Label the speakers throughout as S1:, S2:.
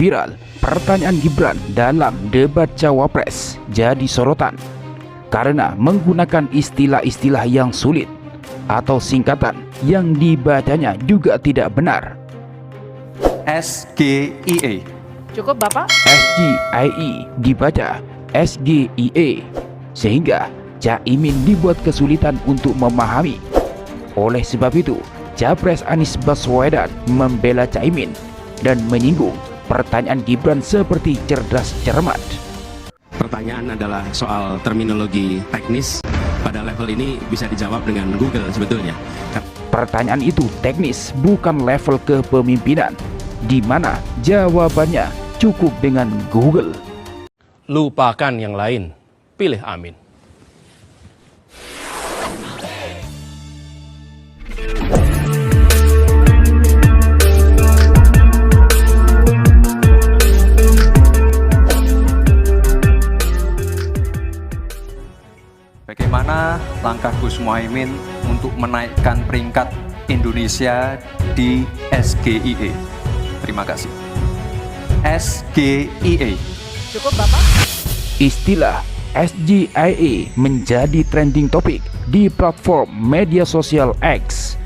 S1: Viral, pertanyaan Gibran dalam debat Cawapres jadi sorotan karena menggunakan istilah-istilah yang sulit atau singkatan yang dibacanya juga tidak benar.
S2: SGIE.
S3: Cukup Bapak?
S1: SGIE dibaca SGIE, sehingga Caimin dibuat kesulitan untuk memahami. Oleh sebab itu, Capres Anies Baswedan membela Caimin dan menyinggung pertanyaan Gibran seperti cerdas cermat.
S4: Pertanyaan adalah soal terminologi teknis. Pada level ini bisa dijawab dengan Google sebetulnya.
S1: Pertanyaan itu teknis, bukan level kepemimpinan, di mana jawabannya cukup dengan Google.
S5: Lupakan yang lain, pilih Amin.
S2: Bagaimana langkah Gus Muhaimin untuk menaikkan peringkat Indonesia di SGIE? Terima kasih. SGIE.
S3: Cukup Bapak?
S1: Istilah SGIE menjadi trending topik di platform media sosial X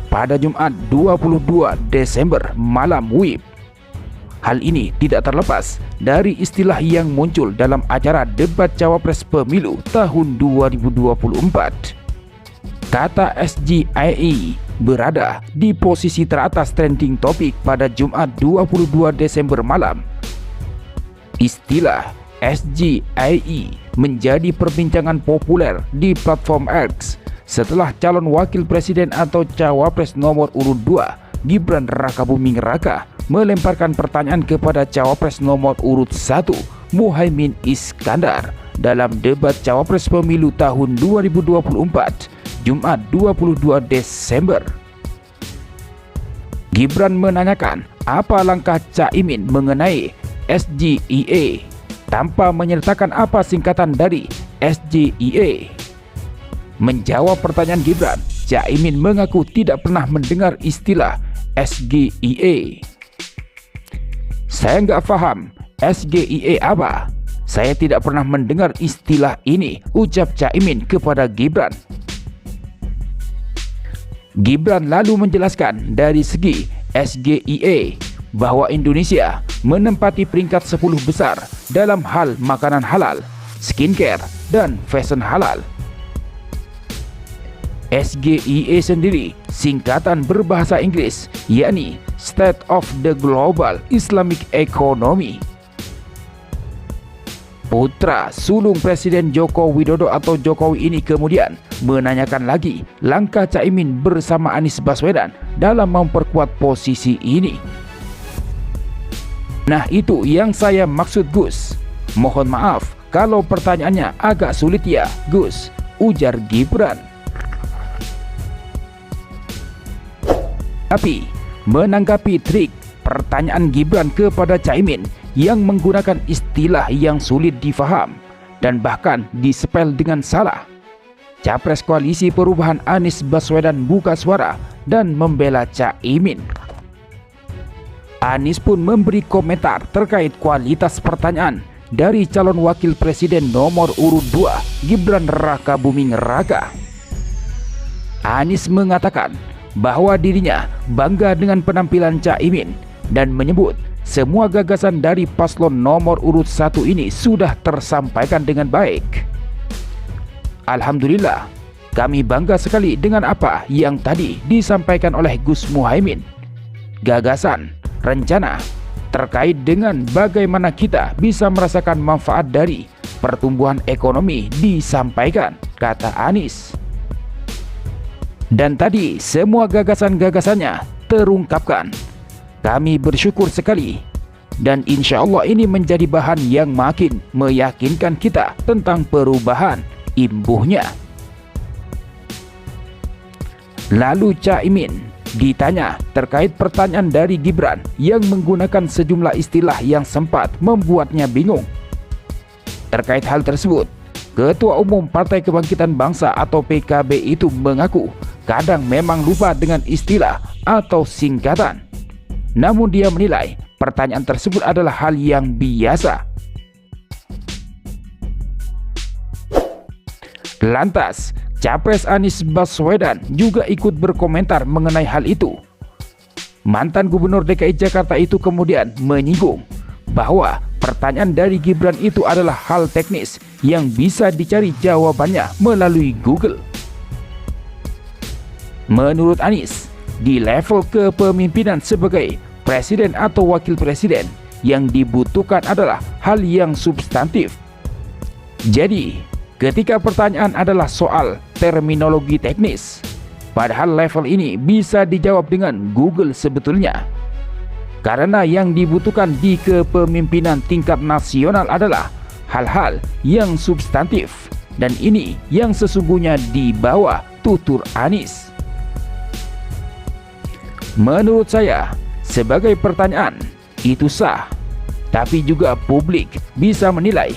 S1: pada Jumat 22 Desember malam WIB. Hal ini tidak terlepas dari istilah yang muncul dalam acara debat Cawapres Pemilu tahun 2024. Kata SGIE berada di posisi teratas trending topik pada Jumat 22 Desember malam. Istilah SGIE menjadi perbincangan populer di platform X setelah calon wakil presiden atau Cawapres nomor urut 2 Gibran Rakabuming Raka melemparkan pertanyaan kepada Cawapres nomor urut 1 Muhaimin Iskandar dalam debat Cawapres Pemilu tahun 2024 Jumat 22 Desember. Gibran menanyakan apa langkah Caimin mengenai SGIE tanpa menyertakan apa singkatan dari SGIE. Menjawab pertanyaan Gibran, Caimin mengaku tidak pernah mendengar istilah SGIE. Saya nggak paham SGIE apa. Saya tidak pernah mendengar istilah ini, ucap Caimin kepada Gibran. Gibran lalu menjelaskan dari segi SGIE bahwa Indonesia menempati peringkat 10 besar dalam hal makanan halal, skincare, dan fashion halal. SGIE sendiri singkatan berbahasa Inggris, yakni State of the Global Islamic Economy. Putra sulung Presiden Joko Widodo atau Jokowi ini kemudian menanyakan lagi langkah Caimin bersama Anies Baswedan dalam memperkuat posisi ini. Nah, itu yang saya maksud, Gus. Mohon maaf kalau pertanyaannya agak sulit ya, Gus, ujar Gibran. Tapi menanggapi trik pertanyaan Gibran kepada Caimin yang menggunakan istilah yang sulit difaham dan bahkan dispel dengan salah, Capres Koalisi Perubahan Anies Baswedan buka suara dan membela Caimin. Anies pun memberi komentar terkait kualitas pertanyaan dari calon wakil presiden nomor urut 2 Gibran Rakabuming Raka. Anies mengatakan bahwa dirinya bangga dengan penampilan Caimin dan menyebut semua gagasan dari paslon nomor urut 1 ini sudah tersampaikan dengan baik. Alhamdulillah, kami bangga sekali dengan apa yang tadi disampaikan oleh Gus Muhaimin. Gagasan, rencana terkait dengan bagaimana kita bisa merasakan manfaat dari pertumbuhan ekonomi disampaikan, kata Anies. Dan tadi semua gagasan-gagasannya terungkapkan. Kami bersyukur sekali dan insya Allah ini menjadi bahan yang makin meyakinkan kita tentang perubahan, imbuhnya. Lalu Caimin ditanya terkait pertanyaan dari Gibran yang menggunakan sejumlah istilah yang sempat membuatnya bingung. Terkait hal tersebut, Ketua Umum Partai Kebangkitan Bangsa atau PKB itu mengaku kadang memang lupa dengan istilah atau singkatan. Namun dia menilai pertanyaan tersebut adalah hal yang biasa. Lantas, Capres Anies Baswedan juga ikut berkomentar mengenai hal itu. Mantan Gubernur DKI Jakarta itu kemudian menyinggung bahwa pertanyaan dari Gibran itu adalah hal teknis yang bisa dicari jawabannya melalui Google. Menurut Anies, di level kepemimpinan sebagai presiden atau wakil presiden, yang dibutuhkan adalah hal yang substantif. Jadi, ketika pertanyaan adalah soal terminologi teknis, padahal level ini bisa dijawab dengan Google sebetulnya. Karena yang dibutuhkan di kepemimpinan tingkat nasional adalah hal-hal yang substantif, dan ini yang sesungguhnya di bawah tutur Anies. Menurut saya, sebagai pertanyaan itu sah, tapi juga publik bisa menilai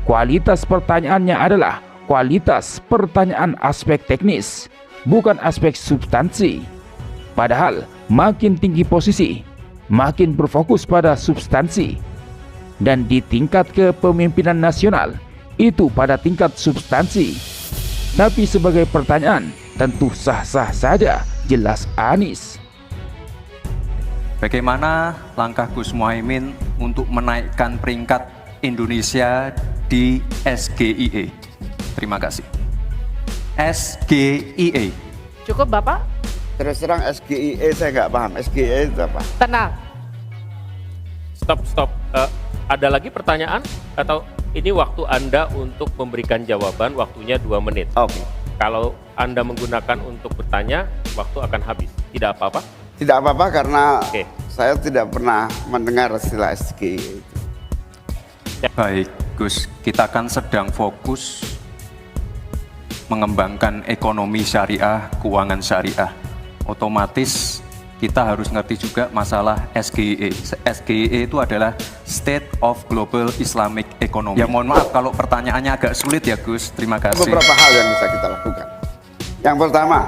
S1: kualitas pertanyaannya adalah kualitas pertanyaan aspek teknis, bukan aspek substansi. Padahal makin tinggi posisi, makin berfokus pada substansi. Dan di tingkat kepemimpinan nasional, itu pada tingkat substansi. Tapi sebagai pertanyaan, tentu sah-sah saja, jelas Anies.
S2: Bagaimana langkah Gus Muhaimin untuk menaikkan peringkat Indonesia di SGIE? Terima kasih. SGIE.
S3: Cukup Bapak?
S6: Terus terang SGIE saya nggak paham. SGIE itu apa?
S3: Tenang.
S5: Stop. Ada lagi pertanyaan? Atau ini waktu Anda untuk memberikan jawaban, waktunya 2 menit.
S6: Oke.
S5: Kalau Anda menggunakan untuk bertanya, waktu akan habis. Tidak apa-apa?
S6: Tidak apa-apa karena
S5: Oke.
S6: saya tidak pernah mendengar istilah SGIE itu.
S2: Baik, Gus, kita kan sedang fokus mengembangkan ekonomi syariah, keuangan syariah. Otomatis kita harus ngerti juga masalah SGIE. SGIE itu adalah State of Global Islamic Economy. Ya mohon maaf kalau pertanyaannya agak sulit ya Gus, terima kasih.
S6: Beberapa hal yang bisa kita lakukan. Yang pertama,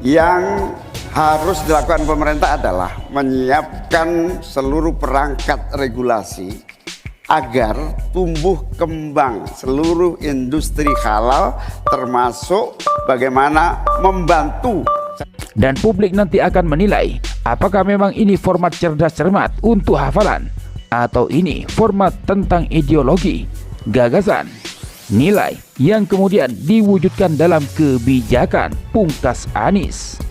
S6: yang harus dilakukan pemerintah adalah menyiapkan seluruh perangkat regulasi agar tumbuh kembang seluruh industri halal, termasuk bagaimana membantu.
S1: Dan publik nanti akan menilai apakah memang ini format cerdas cermat untuk hafalan, atau ini format tentang ideologi, gagasan, nilai yang kemudian diwujudkan dalam kebijakan, pungkas Anies.